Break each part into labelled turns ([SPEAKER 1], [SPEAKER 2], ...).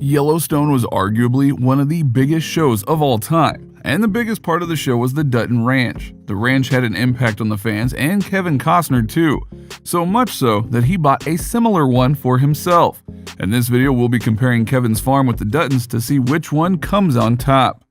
[SPEAKER 1] Yellowstone was arguably one of the biggest shows of all time, and the biggest part of the show was the Dutton Ranch. The ranch had an impact on the fans and Kevin Costner too, so much so that he bought a similar one for himself. In this video, we'll be comparing Kevin's farm with the Duttons to see which one comes on top.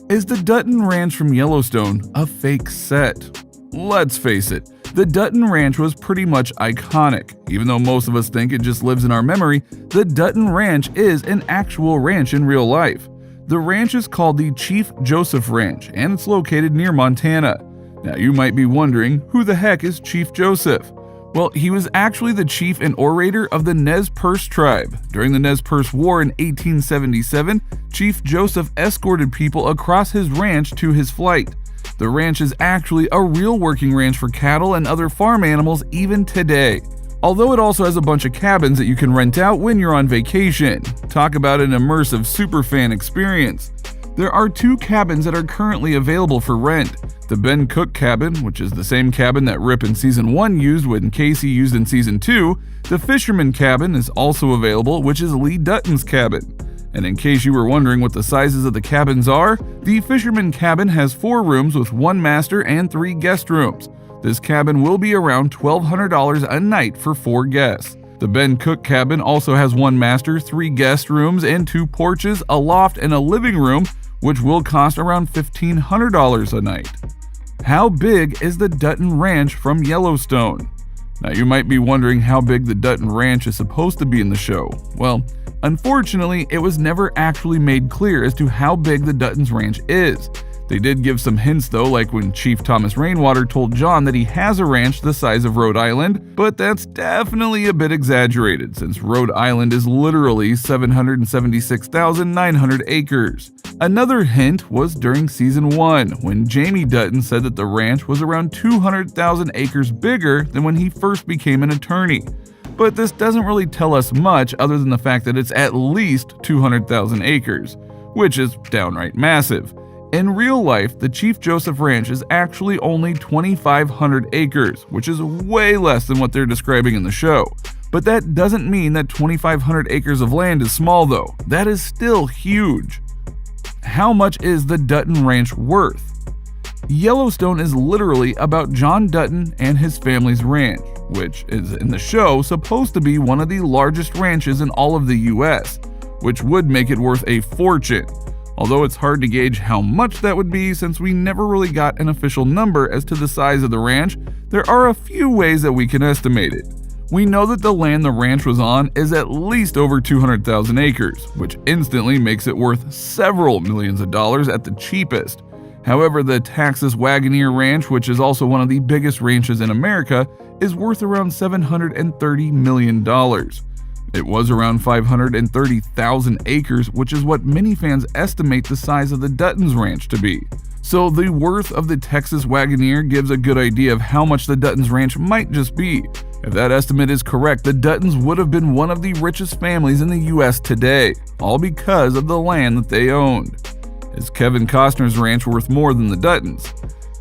[SPEAKER 1] Is the Dutton Ranch from Yellowstone a fake set? Let's face it, the Dutton Ranch was pretty much iconic. Even though most of us think it just lives in our memory, the Dutton Ranch is an actual ranch in real life. The ranch is called the Chief Joseph Ranch, and it's located near Montana. Now you might be wondering, who the heck is Chief Joseph? Well, he was actually the chief and orator of the Nez Perce tribe. During the Nez Perce War in 1877, Chief Joseph escorted people across his ranch to his flight. The ranch is actually a real working ranch for cattle and other farm animals even today. Although it also has a bunch of cabins that you can rent out when you're on vacation. Talk about an immersive superfan experience. There are 2 cabins that are currently available for rent. The Ben Cook cabin, which is the same cabin that Rip in Season 1 used when Casey used in Season 2. The Fisherman cabin is also available, which is Lee Dutton's cabin. And in case you were wondering what the sizes of the cabins are, the Fisherman cabin has 4 rooms with 1 master and 3 guest rooms. This cabin will be around $1,200 a night for 4 guests. The Ben Cook cabin also has 1 master, 3 guest rooms, and 2 porches, a loft, and a living room, which will cost around $1,500 a night. How big is the Dutton Ranch from Yellowstone? Now you might be wondering how big the Dutton Ranch is supposed to be in the show. Well, unfortunately, it was never actually made clear as to how big the Dutton's ranch is. They did give some hints though, like when Chief Thomas Rainwater told John that he has a ranch the size of Rhode Island, but that's definitely a bit exaggerated since Rhode Island is literally 776,900 acres. Another hint was during Season 1, when Jamie Dutton said that the ranch was around 200,000 acres bigger than when he first became an attorney. But this doesn't really tell us much other than the fact that it's at least 200,000 acres, which is downright massive. In real life, the Chief Joseph Ranch is actually only 2,500 acres, which is way less than what they're describing in the show. But that doesn't mean that 2,500 acres of land is small though. That is still huge. How much is the Dutton Ranch worth? Yellowstone is literally about John Dutton and his family's ranch, which is in the show supposed to be one of the largest ranches in all of the US, which would make it worth a fortune. Although it's hard to gauge how much that would be since we never really got an official number as to the size of the ranch, there are a few ways that we can estimate it. We know that the land the ranch was on is at least over 200,000 acres, which instantly makes it worth several millions of dollars at the cheapest. However, the Texas Wagoneer Ranch, which is also one of the biggest ranches in America, is worth around $730 million. It was around 530,000 acres, which is what many fans estimate the size of the Dutton's ranch to be. So the worth of the Texas Wagoneer gives a good idea of how much the Dutton's ranch might just be. If that estimate is correct, the Duttons would have been one of the richest families in the US today, all because of the land that they owned. Is Kevin Costner's ranch worth more than the Duttons?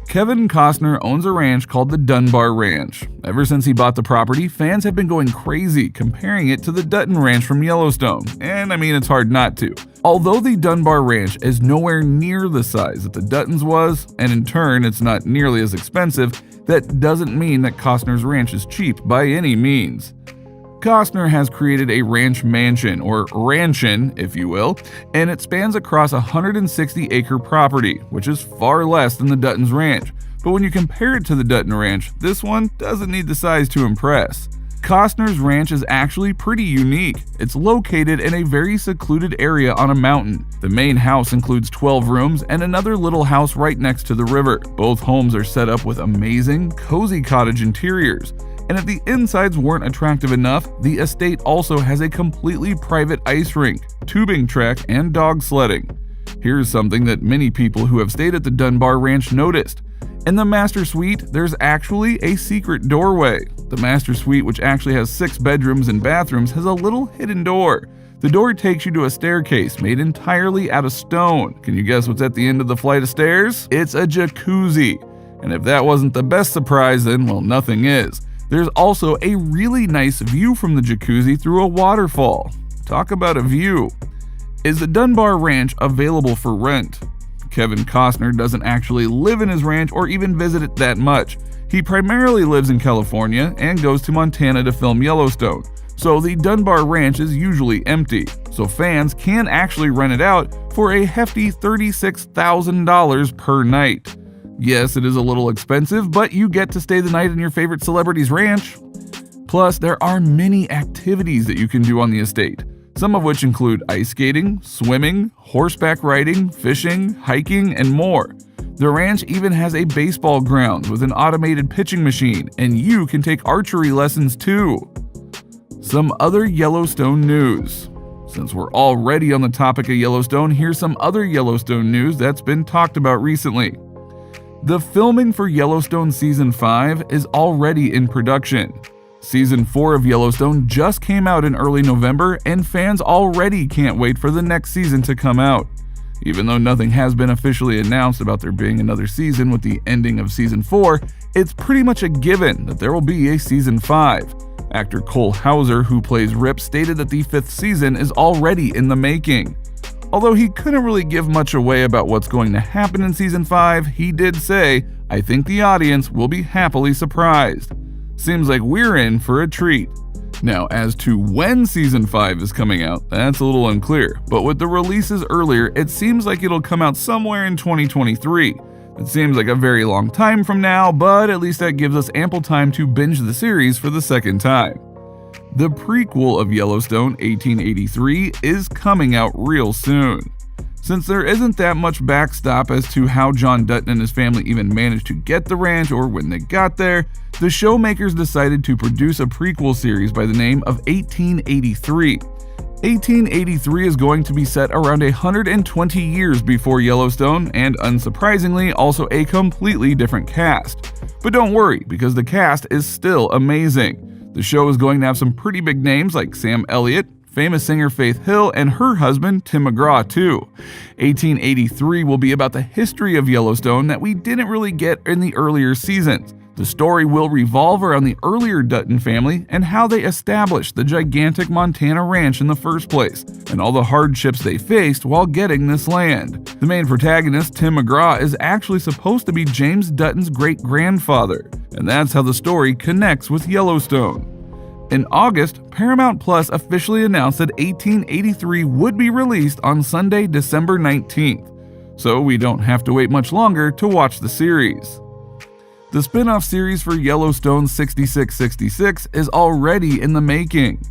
[SPEAKER 1] Kevin Costner owns a ranch called the Dunbar Ranch. Ever since he bought the property, fans have been going crazy comparing it to the Dutton Ranch from Yellowstone, and I mean it's hard not to. Although the Dunbar Ranch is nowhere near the size that the Duttons was, and in turn it's not nearly as expensive, that doesn't mean that Costner's ranch is cheap by any means. Costner has created a ranch mansion, or ranchin, if you will, and it spans across a 160-acre property, which is far less than the Dutton's ranch. But when you compare it to the Dutton Ranch, this one doesn't need the size to impress. Costner's ranch is actually pretty unique. It's located in a very secluded area on a mountain. The main house includes 12 rooms and another little house right next to the river. Both homes are set up with amazing, cozy cottage interiors. And if the insides weren't attractive enough, the estate also has a completely private ice rink, tubing track, and dog sledding. Here's something that many people who have stayed at the Dunbar Ranch noticed. In the master suite, there's actually a secret doorway. The master suite, which actually has 6 bedrooms and bathrooms, has a little hidden door. The door takes you to a staircase made entirely out of stone. Can you guess what's at the end of the flight of stairs? It's a jacuzzi. And if that wasn't the best surprise, then, well, nothing is. There's also a really nice view from the jacuzzi through a waterfall. Talk about a view. Is the Dunbar Ranch available for rent? Kevin Costner doesn't actually live in his ranch or even visit it that much. He primarily lives in California and goes to Montana to film Yellowstone, so the Dunbar Ranch is usually empty, so fans can actually rent it out for a hefty $36,000 per night. Yes, it is a little expensive, but you get to stay the night in your favorite celebrity's ranch. Plus, there are many activities that you can do on the estate, some of which include ice skating, swimming, horseback riding, fishing, hiking, and more. The ranch even has a baseball ground with an automated pitching machine, and you can take archery lessons too. Some other Yellowstone news. Since we're already on the topic of Yellowstone, here's some other Yellowstone news that's been talked about recently. The filming for Yellowstone Season 5 is already in production. Season 4 of Yellowstone just came out in early November, and fans already can't wait for the next season to come out. Even though nothing has been officially announced about there being another season with the ending of Season 4, it's pretty much a given that there will be a Season 5. Actor Cole Hauser, who plays Rip, stated that the 5th season is already in the making. Although he couldn't really give much away about what's going to happen in Season 5, he did say, "I think the audience will be happily surprised." Seems like we're in for a treat. Now, as to when Season 5 is coming out, that's a little unclear, but with the releases earlier, it seems like it'll come out somewhere in 2023. It seems like a very long time from now, but at least that gives us ample time to binge the series for the second time. The prequel of Yellowstone, 1883, is coming out real soon. Since there isn't that much backstop as to how John Dutton and his family even managed to get the ranch or when they got there, the showmakers decided to produce a prequel series by the name of 1883. 1883 is going to be set around 120 years before Yellowstone, and unsurprisingly, also a completely different cast. But don't worry, because the cast is still amazing. The show is going to have some pretty big names like Sam Elliott, famous singer Faith Hill, and her husband Tim McGraw too. 1883 will be about the history of Yellowstone that we didn't really get in the earlier seasons. The story will revolve around the earlier Dutton family and how they established the gigantic Montana ranch in the first place, and all the hardships they faced while getting this land. The main protagonist, Tim McGraw, is actually supposed to be James Dutton's great-grandfather, and that's how the story connects with Yellowstone. In August, Paramount Plus officially announced that 1883 would be released on Sunday, December 19th, so we don't have to wait much longer to watch the series. The spin-off series for Yellowstone 6666 is already in the making.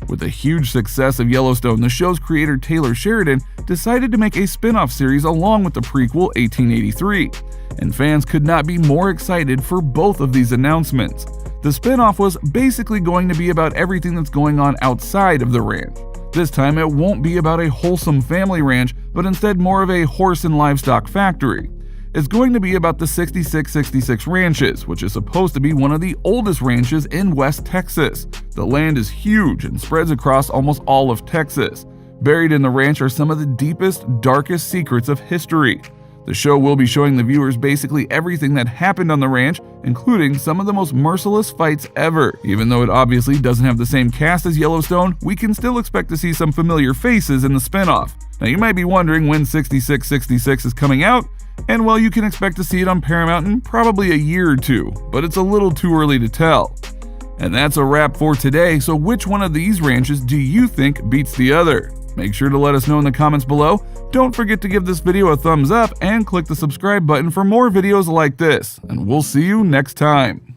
[SPEAKER 1] With the huge success of Yellowstone, the show's creator Taylor Sheridan decided to make a spin-off series along with the prequel 1883, and fans could not be more excited for both of these announcements. The spin-off was basically going to be about everything that's going on outside of the ranch. This time it won't be about a wholesome family ranch, but instead more of a horse and livestock factory. It's going to be about the 6666 Ranches, which is supposed to be one of the oldest ranches in West Texas. The land is huge and spreads across almost all of Texas. Buried in the ranch are some of the deepest, darkest secrets of history. The show will be showing the viewers basically everything that happened on the ranch, including some of the most merciless fights ever. Even though it obviously doesn't have the same cast as Yellowstone, we can still expect to see some familiar faces in the spinoff. Now you might be wondering when 6666 is coming out, and well, you can expect to see it on Paramount in probably a year or two, but it's a little too early to tell. And that's a wrap for today, so which one of these ranches do you think beats the other? Make sure to let us know in the comments below. Don't forget to give this video a thumbs up and click the subscribe button for more videos like this, and we'll see you next time.